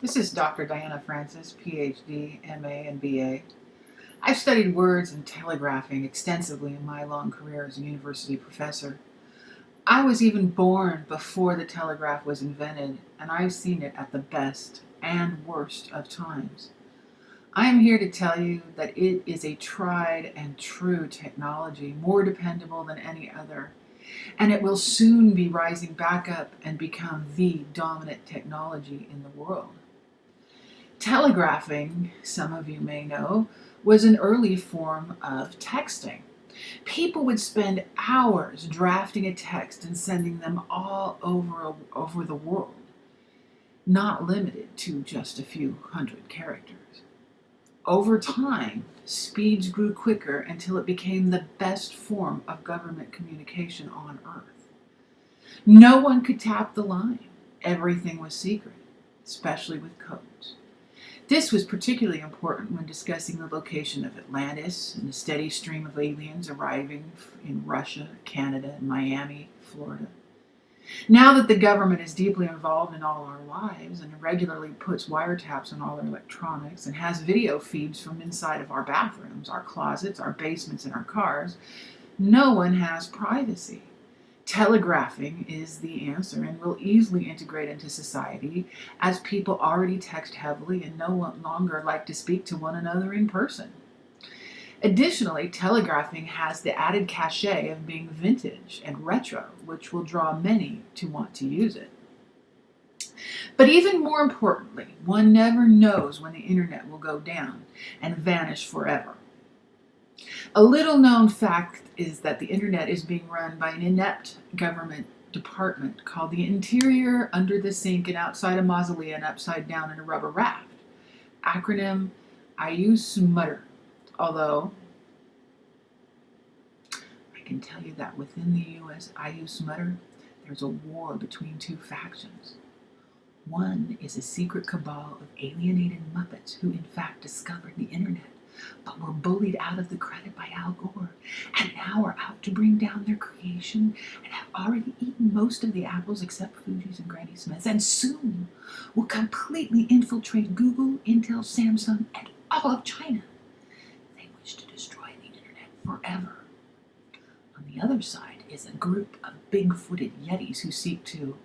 This is Dr. Diana Francis, PhD, MA, and BA. I've studied words and telegraphing extensively in my long career as a university professor. I was even born before the telegraph was invented, and I've seen it at the best and worst of times. I am here to tell you that it is a tried and true technology, more dependable than any other, and it will soon be rising back up and become the dominant technology in the world. Telegraphing, some of you may know, was an early form of texting. People would spend hours drafting a text and sending them all over the world, not limited to just a few hundred characters. Over time, speeds grew quicker until it became the best form of government communication on Earth. No one could tap the line. Everything was secret, especially with codes. This was particularly important when discussing the location of Atlantis and the steady stream of aliens arriving in Russia, Canada, and Miami, Florida. Now that the government is deeply involved in all our lives and regularly puts wiretaps on all our electronics and has video feeds from inside of our bathrooms, our closets, our basements, and our cars, no one has privacy. Telegraphing is the answer and will easily integrate into society as people already text heavily and no longer like to speak to one another in person. Additionally, telegraphing has the added cachet of being vintage and retro, which will draw many to want to use it. But even more importantly, one never knows when the internet will go down and vanish forever. A little known fact is that the internet is being run by an inept government department called the Interior, Under the Sink, and Outside a Mausoleum and Upside Down in a Rubber Raft. Acronym IUSMUTTER. Although, I can tell you that within the U.S. IUSMUTTER, there's a war between two factions. One is a secret cabal of alienated Muppets who in fact discovered the internet, but were bullied out of the credit by Al Gore, and now are out to bring down their creation and have already eaten most of the apples except Fuji's and Granny Smith's, and soon will completely infiltrate Google, Intel, Samsung, and all of China. They wish to destroy the internet forever. On the other side is a group of big-footed yetis who seek to,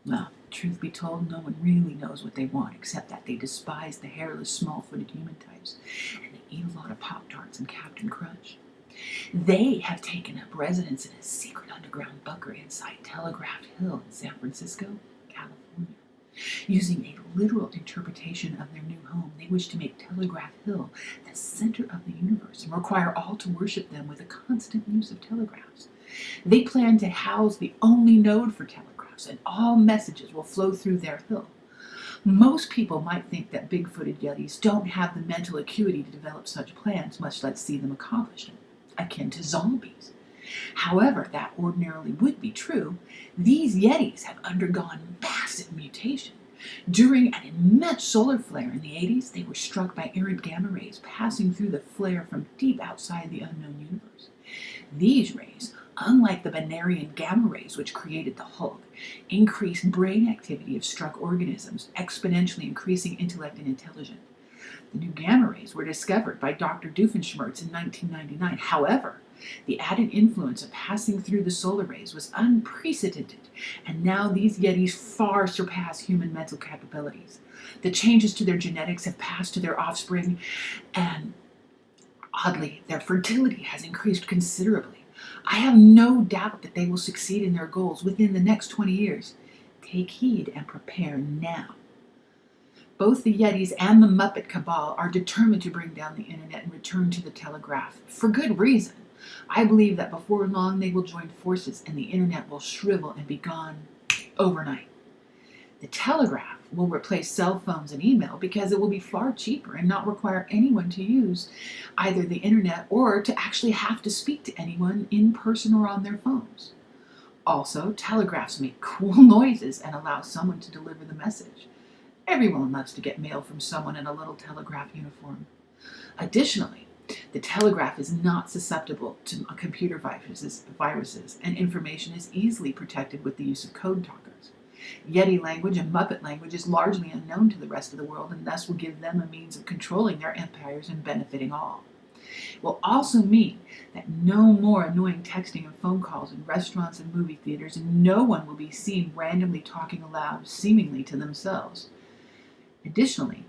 well, truth be told, no one really knows what they want, except that they despise the hairless, small-footed human types, and they eat a lot of Pop-Tarts and Captain Crunch. They have taken up residence in a secret underground bunker inside Telegraph Hill in San Francisco, California. Using a literal interpretation of their new home, they wish to make Telegraph Hill the center of the universe and require all to worship them with a constant use of telegraphs. They plan to house the only node for telegraphs, and all messages will flow through their hill. Most people might think that big-footed yetis don't have the mental acuity to develop such plans, much less see them accomplished, akin to zombies. However, that ordinarily would be true. These yetis have undergone massive mutation. During an immense solar flare in the 80s, they were struck by errant gamma rays passing through the flare from deep outside the unknown universe. These rays, unlike the Banarian gamma rays which created the Hulk, increased brain activity of struck organisms, exponentially increasing intellect and intelligence. The new gamma rays were discovered by Dr. Doofenshmirtz in 1999. However, the added influence of passing through the solar rays was unprecedented, and now these yetis far surpass human mental capabilities. The changes to their genetics have passed to their offspring, and oddly, their fertility has increased considerably. I have no doubt that they will succeed in their goals within the next 20 years. Take heed and prepare now. Both the Yetis and the Muppet Cabal are determined to bring down the internet and return to the telegraph, for good reason. I believe that before long they will join forces and the internet will shrivel and be gone overnight. The telegraph will replace cell phones and email because it will be far cheaper and not require anyone to use either the internet or to actually have to speak to anyone in person or on their phones. Also, telegraphs make cool noises and allow someone to deliver the message. Everyone loves to get mail from someone in a little telegraph uniform. Additionally, the telegraph is not susceptible to computer viruses, and information is easily protected with the use of code talkers. Yeti language and Muppet language is largely unknown to the rest of the world and thus will give them a means of controlling their empires and benefiting all. It will also mean that no more annoying texting and phone calls in restaurants and movie theaters, and no one will be seen randomly talking aloud, seemingly to themselves. Additionally,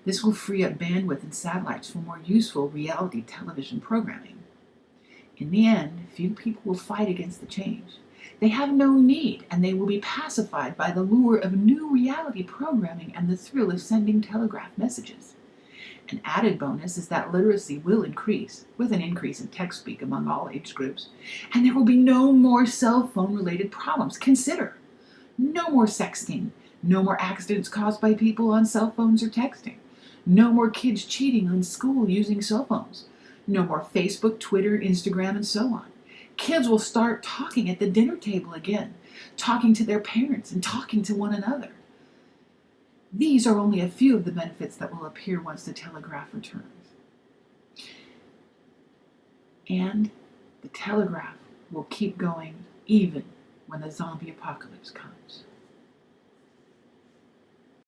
this will free up bandwidth and satellites for more useful reality television programming. In the end, few people will fight against the change. They have no need, and they will be pacified by the lure of new reality programming and the thrill of sending telegraph messages. An added bonus is that literacy will increase, with an increase in tech speak among all age groups, and there will be no more cell phone-related problems. Consider, no more sexting, no more accidents caused by people on cell phones or texting, no more kids cheating in school using cell phones, no more Facebook, Twitter, Instagram, and so on. Kids will start talking at the dinner table again, talking to their parents and talking to one another. These are only a few of the benefits that will appear once the telegraph returns. And the telegraph will keep going even when the zombie apocalypse comes.